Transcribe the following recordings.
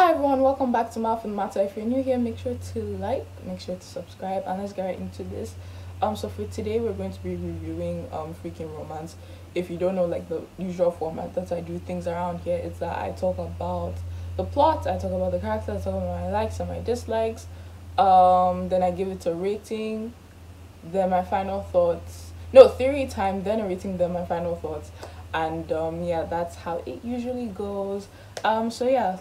Hi everyone, welcome back to Mouth and Matter. If you're new here, make sure to like, make sure to subscribe, and let's get right into this. So for today we're going to be reviewing freaking romance. If you don't know, like, the usual format that I do things around here, it's that I talk about the plot, I talk about the characters, I talk about my likes and my dislikes, then I give it a rating, then my final thoughts, no, theory time, then a rating, then my final thoughts. And yeah, that's how it usually goes. So yeah,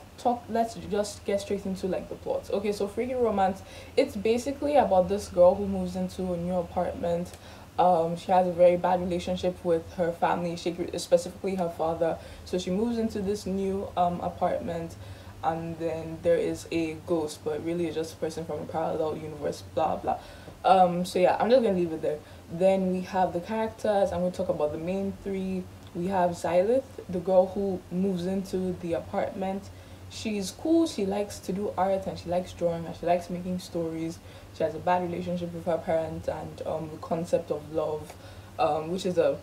let's just get straight into like the plot. Okay, so freaky romance, it's basically about this girl who moves into a new apartment. She has a very bad relationship with her family, specifically her father. So she moves into this new apartment, and then there is a ghost, but really it's just a person from a parallel universe, blah blah. So yeah, I'm just gonna leave it there. Then we have the characters. I'm gonna talk about the main three. We have Xylith, the girl who moves into the apartment. She's cool, she likes to do art, and she likes drawing, and she likes making stories. She has a bad relationship with her parents, and the concept of love, which is a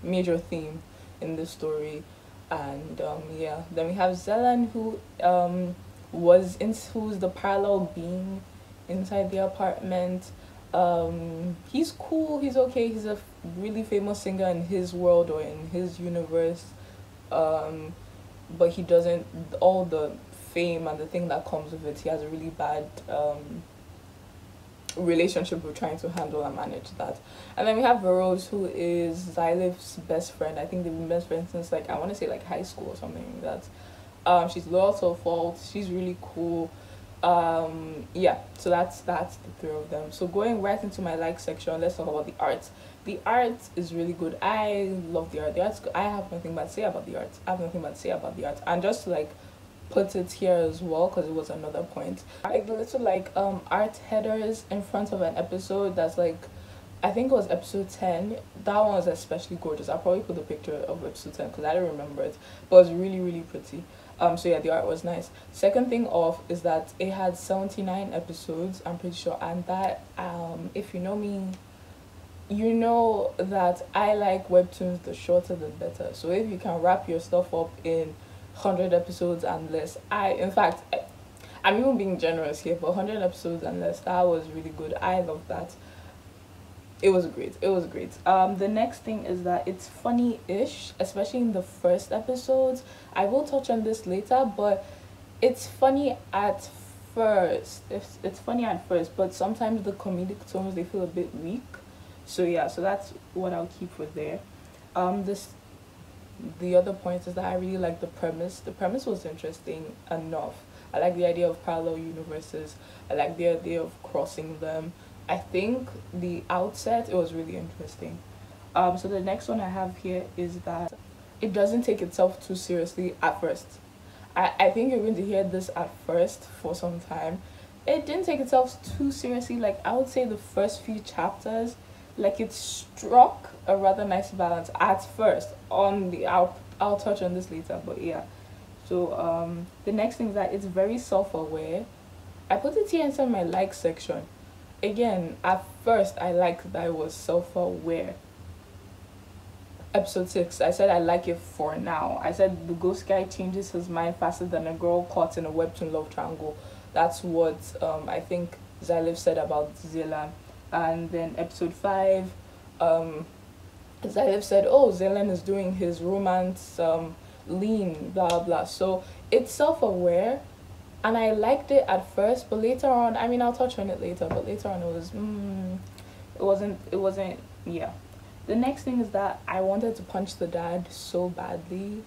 major theme in this story. And yeah, then we have Zelen, who who's the parallel being inside the apartment. He's cool, he's okay, he's a really famous singer in his world or in his universe, but he doesn't, all the fame and the thing that comes with it, he has a really bad relationship with trying to handle and manage that. And then we have Rose, who is Xylith's best friend. I think they've been best friends since, like, I want to say like high school or something like that. She's loyal to a fault, she's really cool. Yeah, so that's the three of them. So going right into my like section, let's talk about the art. The art is really good. I love the art. The art's good. I have nothing bad to say about the art. And just to like put it here as well, because it was another point, like the little like art headers in front of an episode that's like, I think it was episode 10. That one was especially gorgeous. I'll probably put a picture of episode 10 because I don't remember it, but it was really really pretty. So yeah, the art was nice. Second thing off is that it had 79 episodes, I'm pretty sure, and that if you know me, you know that I like webtoons, the shorter the better. So if you can wrap your stuff up in 100 episodes and less, in fact, I'm even being generous here, but 100 episodes and less, that was really good. I love that. It was great. The next thing is that it's funny-ish, especially in the first episodes. I will touch on this later, but it's funny at first. It's funny at first, but sometimes the comedic tones, they feel a bit weak. So yeah, so that's what I'll keep for there. The other point is that I really like the premise. The premise was interesting enough. I like the idea of parallel universes. I like the idea of crossing them. I think the outset, it was really interesting. So the next one I have here is that it doesn't take itself too seriously at first. I think you're going to hear this at first for some time. It didn't take itself too seriously. Like, I would say the first few chapters, like, it struck a rather nice balance at first. I'll touch on this later, but yeah. So the next thing is that it's very self-aware. I put it here inside my like section. Again, at first I liked that it was self-aware. Episode 6, I said I like it for now. I said the ghost guy changes his mind faster than a girl caught in a webtoon love triangle. That's what I think Xylith said about Zelen. And then episode 5, Xylith said, oh, Zelen is doing his romance lean, blah blah. So it's self-aware, and I liked it at first, but later on, I mean, I'll touch on it later, but later on it wasn't, yeah. The next thing is that I wanted to punch the dad so badly,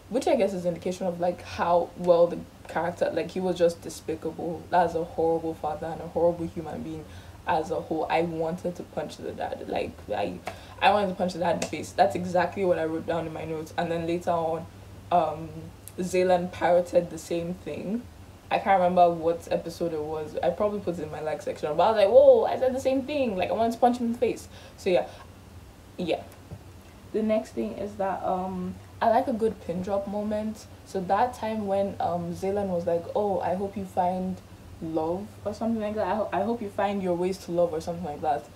which I guess is an indication of like how well the character, like, he was just despicable as a horrible father and a horrible human being as a whole. I wanted to punch the dad, like, I wanted to punch the dad in the face. That's exactly what I wrote down in my notes. And then later on, Zelen parroted the same thing. I can't remember what episode it was. I probably put it in my like section, but I was like, whoa, I said the same thing. Like, I wanted to punch him in the face. So yeah. The next thing is that I like a good pin drop moment. So that time when Zelen was like, oh, I hope you find love or something like that. I hope you find your ways to love or something like that.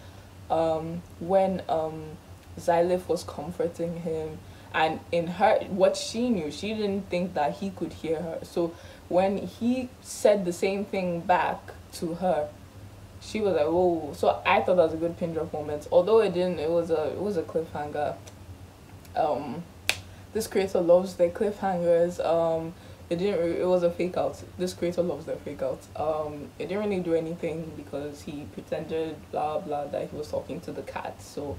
When Xylith was comforting him, and in her, what she knew, she didn't think that he could hear her. So when he said the same thing back to her, she was like, "Whoa!" So I thought that was a good pin drop moment. Although it didn't, it was a cliffhanger. Um, this creator loves their cliffhangers. It was a fake out. This creator loves their fake out. It didn't really do anything because he pretended blah blah that he was talking to the cat. So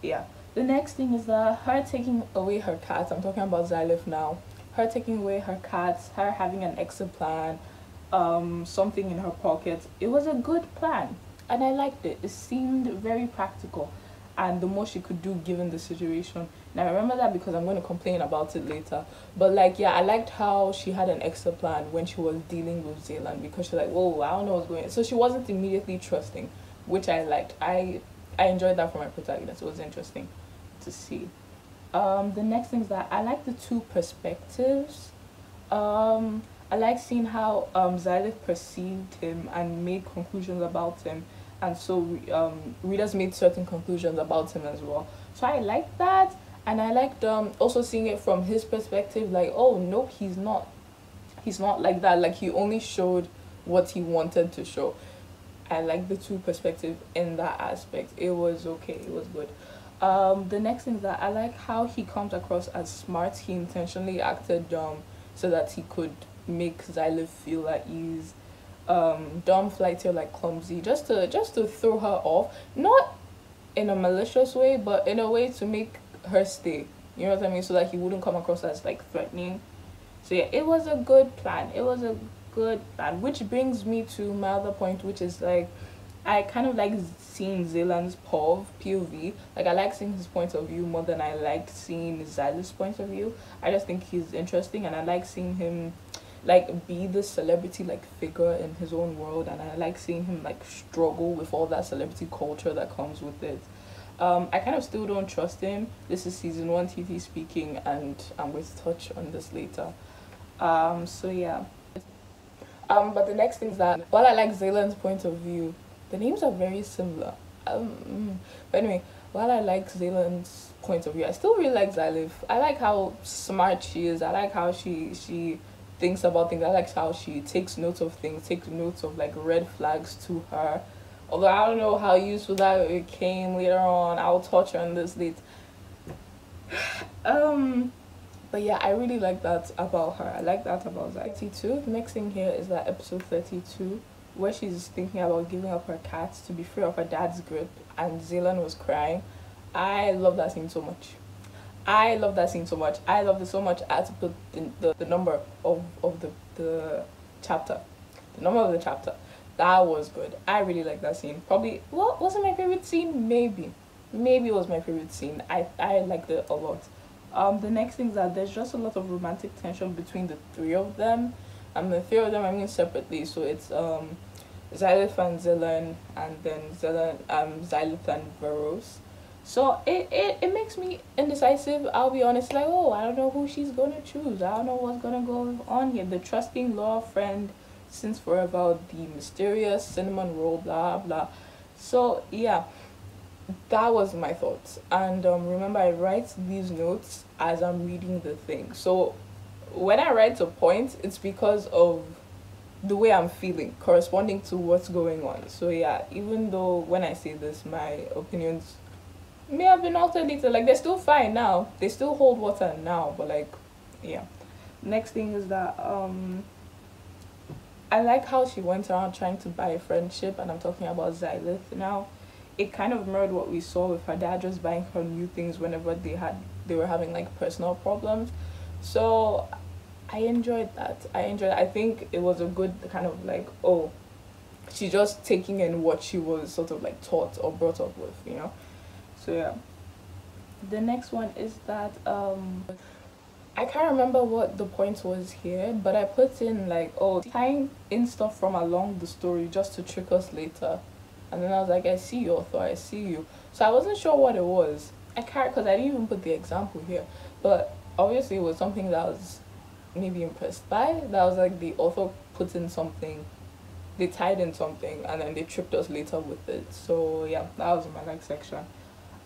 yeah. The next thing is that her taking away her cat. I'm talking about Xylif now. Her taking away her cat, her having an exit plan, something in her pocket. It was a good plan, and I liked it. It seemed very practical, and the most she could do given the situation. And I remember that because I'm going to complain about it later. But like, yeah, I liked how she had an extra plan when she was dealing with Zealand, because she's like, whoa, I don't know what's going on. So she wasn't immediately trusting, which I liked. I enjoyed that for my protagonist. It was interesting to see. The next thing is that I like the two perspectives. I like seeing how Xylith perceived him and made conclusions about him, and so readers made certain conclusions about him as well. So I liked that, and I liked also seeing it from his perspective, like, oh no, he's not like that. Like, he only showed what he wanted to show. I like the two perspective in that aspect. It was okay. It was good. The next thing is that I like how he comes across as smart. He intentionally acted dumb so that he could make Xylith feel at ease. Dumb, flighty, or like clumsy, just to throw her off, not in a malicious way, but in a way to make her stay. You know what I mean? So that he wouldn't come across as like threatening. So yeah, it was a good plan. It was a good plan, which brings me to my other point, which is like, I kind of like seeing Zealand's POV. Like, I like seeing his point of view more than I liked seeing Xylith's point of view. I just think he's interesting, and I like seeing him like be the celebrity like figure in his own world, and I like seeing him like struggle with all that celebrity culture that comes with it. I kind of still don't trust him. This is season 1 TT speaking, and I'm going to touch on this later. So yeah. But the next thing is that while I like Zealand's point of view, the names are very similar. But anyway, while I like Zealand's point of view, I still really like Xylith. I like how smart she is. I like how she thinks about things. I like how she takes notes of things, takes notes of like red flags to her. Although I don't know how useful that became later on. I'll touch on this later. But yeah, I really like that about her. I like that about Xylith. 32. The next thing here is that episode 32, where she's thinking about giving up her cat to be free of her dad's grip, and Zealand was crying. I love that scene so much. I love that scene so much. I loved it so much I had to put the number of the chapter. The number of the chapter. That was good. I really like that scene. Probably, well, wasn't my favorite scene? Maybe. Maybe it was my favorite scene. I liked it a lot. The next thing is that there's just a lot of romantic tension between the three of them. And the three of them, I mean separately. So it's Xylith and Zealand, and then Xylith and Veros. So it makes me indecisive. I'll be honest, like, oh, I don't know who she's gonna choose. I don't know what's gonna go on here. The trusting law friend since forever, the mysterious cinnamon roll, blah blah. So yeah, that was my thoughts. And remember, I write these notes as I'm reading the thing. So when I write a point, it's because of the way I'm feeling, corresponding to what's going on. So yeah, even though when I say this, my opinions may have been altered later, like, they're still fine now, they still hold water now, but like, yeah. Next thing is that I like how she went around trying to buy a friendship, and I'm talking about Xylith now. It kind of mirrored what we saw with her dad just buying her new things whenever they were having like personal problems. So I enjoyed that. I think it was a good kind of like, oh, she's just taking in what she was sort of like taught or brought up with, you know. So yeah. The next one is that I can't remember what the point was here, but I put in like, oh, tying in stuff from along the story just to trick us later. And then I was like, I see you, author, I see you. So I wasn't sure what it was. I can't, because I didn't even put the example here. But obviously it was something that I was maybe impressed by. That was like the author put in something, they tied in something, and then they tricked us later with it. So yeah, that was my like section.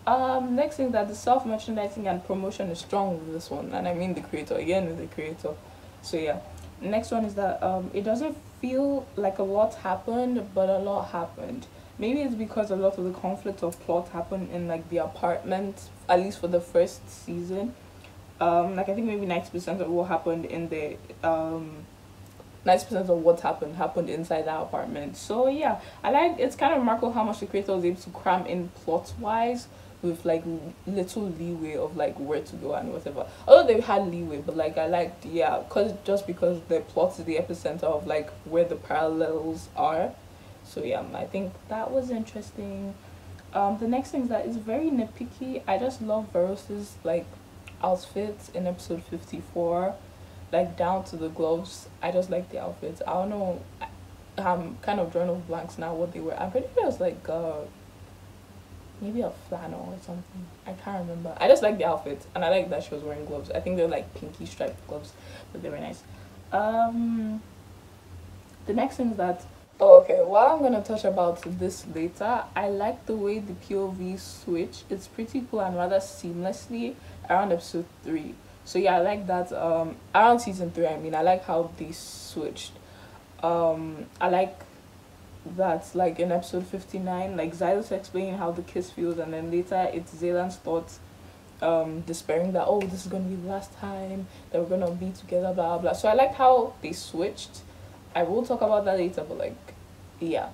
Next thing, that the self-merchandising and promotion is strong with this one, and I mean the creator, again with the creator. So yeah. next one is that it doesn't feel like a lot happened, but a lot happened. Maybe it's because a lot of the conflict of plot happened in like the apartment, at least for the first season. Like I think maybe 90% of what happened in the 90% of what happened inside that apartment. So yeah, I like, it's kind of remarkable how much the creator was able to cram in plot wise with like little leeway of like where to go and whatever. Although they had leeway, but like I liked, yeah, cause just because the plot is the epicenter of like where the parallels are. So yeah, I think that was interesting. The next thing is that it's very nitpicky. I just love Veros's like outfits in episode 54, like down to the gloves. I just like the outfits. I don't know, I'm kind of drawing off blanks now what they were. I'm pretty sure it was like maybe a flannel or something. I can't remember. I just like the outfits, and I like that she was wearing gloves. I think they're like pinky striped gloves, but they were nice. The next thing is that, oh, okay, well, I'm gonna touch about this later. I like the way the POV switch. It's pretty cool and rather seamlessly around episode 3. So yeah, I like that. Around season 3, I mean, I like how they switched. I like that, like in episode 59, like Xylos explaining how the kiss feels, and then later it's Zaylan's thoughts, despairing that, oh, this is gonna be the last time that we're gonna be together, blah blah. So I like how they switched. I will talk about that later, but like, yeah.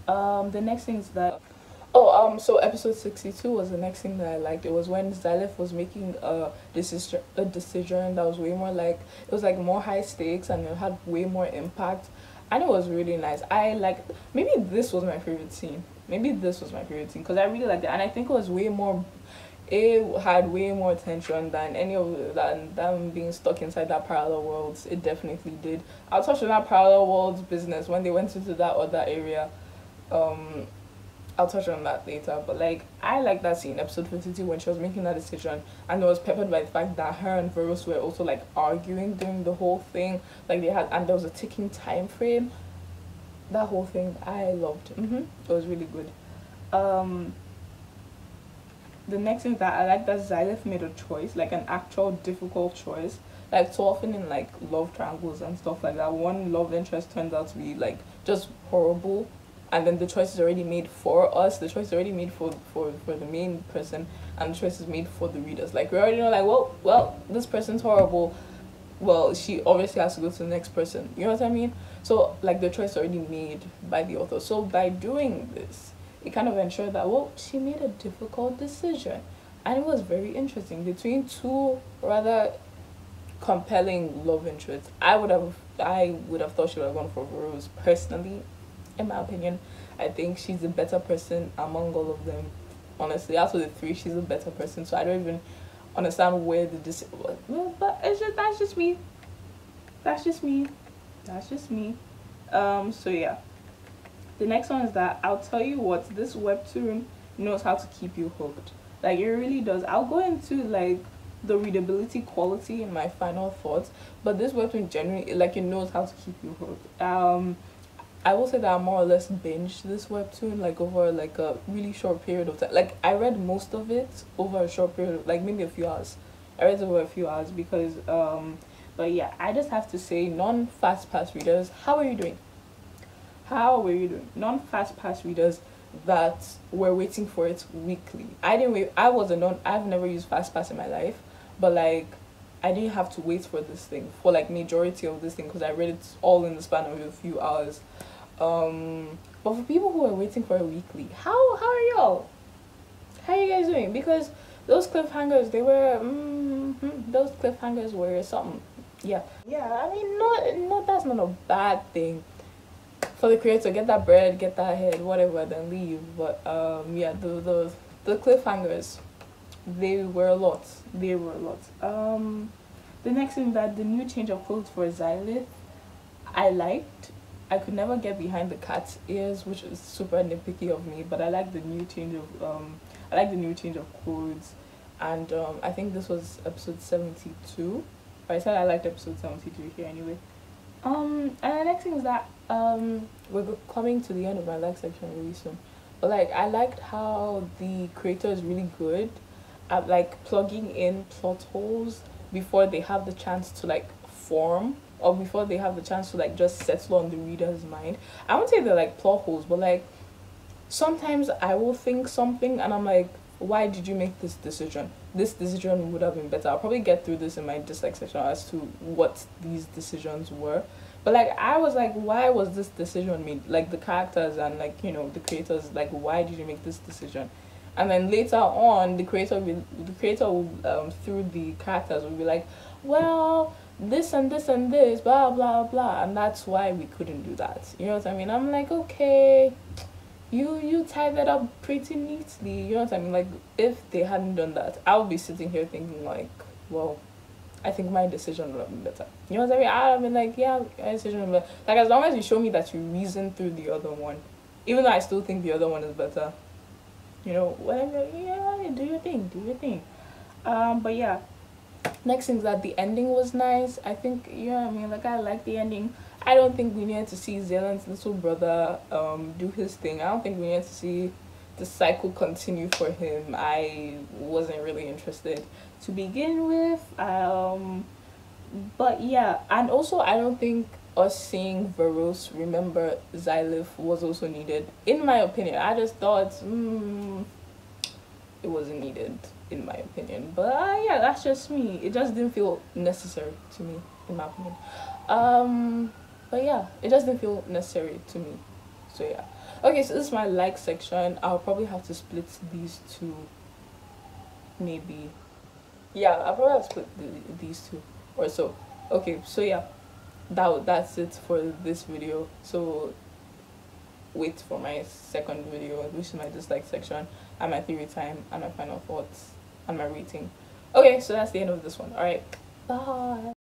The next thing is that, oh, so episode 62 was the next thing that I liked. It was when Xylith was making a decision that was way more like, it was like more high stakes and it had way more impact, and it was really nice. I like, maybe this was my favorite scene. Maybe this was my favorite scene because I really liked it, and I think it was way more, it had way more attention than any of than them being stuck inside that parallel worlds. It definitely did. I'll touch on that parallel worlds business when they went into that other area. I'll touch on that later, but like I like that scene, episode 52, when she was making that decision, and it was peppered by the fact that her and Veros were also like arguing during the whole thing. Like they had, and there was a ticking time frame. That whole thing I loved. It was really good. The next thing is that I like that Xylith made a choice, like an actual difficult choice. Like so often in like love triangles and stuff like that, one love interest turns out to be like just horrible, and then the choice is already made for us. The choice is already made for the main person, and the choice is made for the readers. Like we already know, like well, this person's horrible. Well, she obviously has to go to the next person. You know what I mean? So like the choice is already made by the author. So by doing this, it kind of ensured that, well, she made a difficult decision, and it was very interesting between two rather compelling love interests. I would have thought she would have gone for Rose personally, in my opinion. I think she's a better person among all of them. Honestly, out of the three, she's a better person. So I don't even understand where the decision was. Well, but it's just, that's just me. That's just me. That's just me. So yeah. The next one is that, I'll tell you what, this webtoon knows how to keep you hooked. Like it really does. I'll go into like the readability quality in my final thoughts, but this webtoon generally, like, it knows how to keep you hooked. I will say that I more or less binged this webtoon like over like a really short period of time. Like I read most of it over a short period of, like maybe a few hours. I read it over a few hours because but yeah, I just have to say, non-fast pass readers, how are you doing? How were you doing? Non-fast pass readers that were waiting for it weekly. I didn't wait. I've never used fast pass in my life, but like I didn't have to wait for this thing for like majority of this thing because I read it all in the span of a few hours. But for people who are waiting for it weekly, how are y'all? How are you guys doing? Because those cliffhangers, those cliffhangers were something. Yeah, I mean, no, that's not a bad thing for the creator. Get that bread, get that head, whatever, then leave. But yeah, the cliffhangers, they were a lot. The next thing, that the new change of clothes for Xylith, I liked. I could never get behind the cat's ears, which is super nitpicky of me, but I like the new change of clothes. And I think this was episode 72. I said I liked episode 72 here anyway. And the next thing is that we're coming to the end of my like section really soon, but like I liked how the creator is really good at like plugging in plot holes before they have the chance to like form. or before they have the chance to like just settle on the reader's mind. I won't say they're like plot holes, but like sometimes I will think something and I'm like, why did you make this decision? This decision would have been better. I'll probably get through this in my dislike section as to what these decisions were. But like I was like, why was this decision made? Like the characters and like, you know, the creators, like why did you make this decision? And then later on the creator will through the characters will be like, well, this and this and this, blah blah blah, and that's why we couldn't do that. You know what I mean? I'm like, okay, you tied that up pretty neatly. You know what I mean? Like if they hadn't done that, I would be sitting here thinking like, well, I think my decision would have been better. You know what I mean? I would have been like, yeah, my decision would have been better. Like as long as you show me that you reason through the other one, even though I still think the other one is better. You know, whatever. Yeah, do your thing. Do your thing. But yeah. Next thing is that the ending was nice. I think, you know what I mean, like I like the ending. I don't think we needed to see Zealand's little brother do his thing. I don't think we needed to see the cycle continue for him. I wasn't really interested to begin with. But yeah, and also I don't think us seeing Varos remember Xylith was also needed. In my opinion, I just thought it wasn't needed in my opinion. But yeah, that's just me. It just didn't feel necessary to me, in my opinion. But yeah, it just didn't feel necessary to me. So yeah. Okay, so this is my like section. I'll probably have to split these two. Maybe. Yeah, I'll probably have to split these two or so. Okay, so yeah, that's it for this video. So wait for my second video, which is my dislike section, and my theory time, and my final thoughts, and my rating. Okay, so that's the end of this one. Alright, bye.